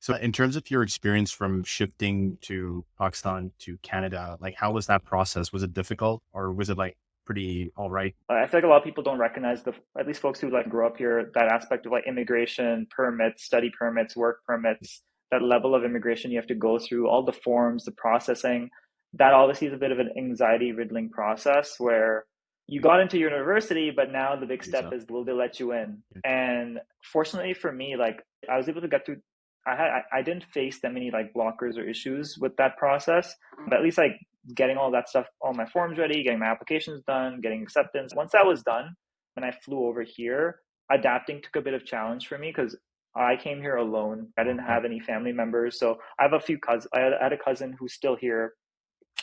So in terms of your experience from shifting to Pakistan to Canada, like how was that process? Was it difficult or was it like pretty all right? I feel like a lot of people don't recognize at least folks who like grow up here, that aspect of like immigration permits, study permits, work permits, that level of immigration you have to go through, all the forms, the processing. That obviously is a bit of an anxiety riddling process where you got into university, but now the big step Visa. is will they let you in? Yeah. And fortunately for me, like I was able to get through. I didn't face that many like blockers or issues with that process, but at least like getting all that stuff, all my forms ready, getting my applications done, getting acceptance. Once that was done, when I flew over here, adapting took a bit of challenge for me because I came here alone. I didn't Okay. have any family members. So I have a few cousins. I had a cousin who's still here.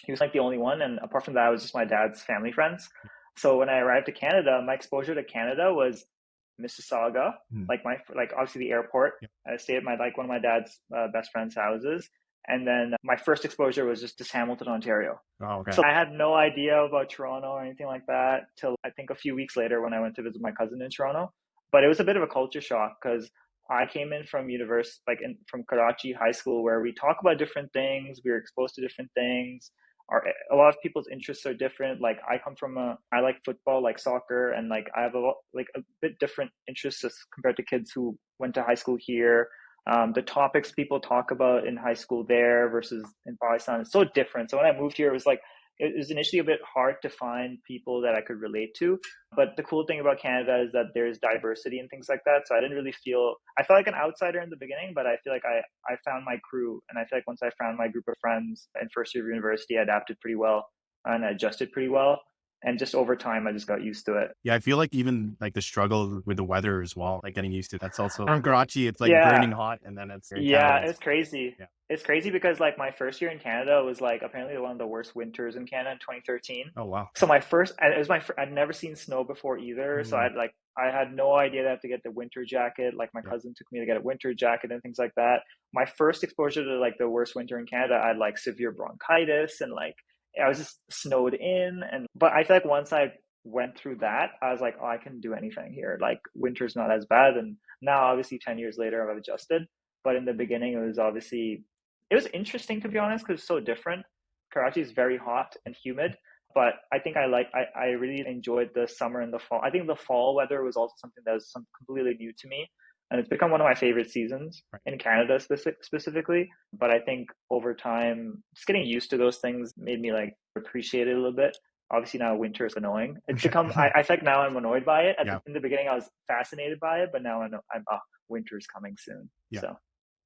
He was like the only one. And apart from that, it was just my dad's family friends. So when I arrived to Canada, my exposure to Canada was Mississauga, Hmm. like obviously the airport. Yeah. I stayed at my like one of my dad's best friend's houses, and then my first exposure was just Hamilton, Ontario. Oh, okay. So I had no idea about Toronto or anything like that till I think a few weeks later when I went to visit my cousin in Toronto. But it was a bit of a culture shock because I came in from from Karachi High School where we talk about different things, we were exposed to different things. A lot of people's interests are different. Like I like football, like soccer, and like I have a bit different interests as compared to kids who went to high school here. The topics people talk about in high school there versus in Pakistan is so different. So when I moved here, it was initially a bit hard to find people that I could relate to. But the cool thing about Canada is that there's diversity and things like that. So I felt like an outsider in the beginning, but I feel like I found my crew. And I feel like once I found my group of friends in first year of university, I adapted pretty well and I adjusted pretty well. And just over time, I just got used to it. Yeah, I feel like even like the struggle with the weather as well, like getting used to that's also from Karachi, it's like Yeah, burning hot and then it's in yeah, Canada. It's it's crazy. yeah. It's crazy because like my first year in Canada was like apparently one of the worst winters in Canada in 2013. Oh wow. So my first, and it was I'd never seen snow before either. So Mm, I had no idea that I have to get the winter jacket. Like my yeah. cousin took me to get a winter jacket and things like that. My first exposure to like the worst winter in Canada, I had like severe bronchitis and like I was just snowed in. But I feel like once I went through that, I was like, oh, I can do anything here. Like winter's not as bad. And now obviously 10 years later, I've adjusted. But in the beginning, it was interesting to be honest because it's so different. Karachi is very hot and humid, but I think I really enjoyed the summer and the fall. I think the fall weather was also something that was completely new to me, and it's become one of my favorite seasons Right. in Canada specifically. But I think over time, just getting used to those things made me like appreciate it a little bit. Obviously now winter is annoying. It's become I think now I'm annoyed by it. Yeah. In the beginning I was fascinated by it, but now I know winter is coming soon. Yeah. So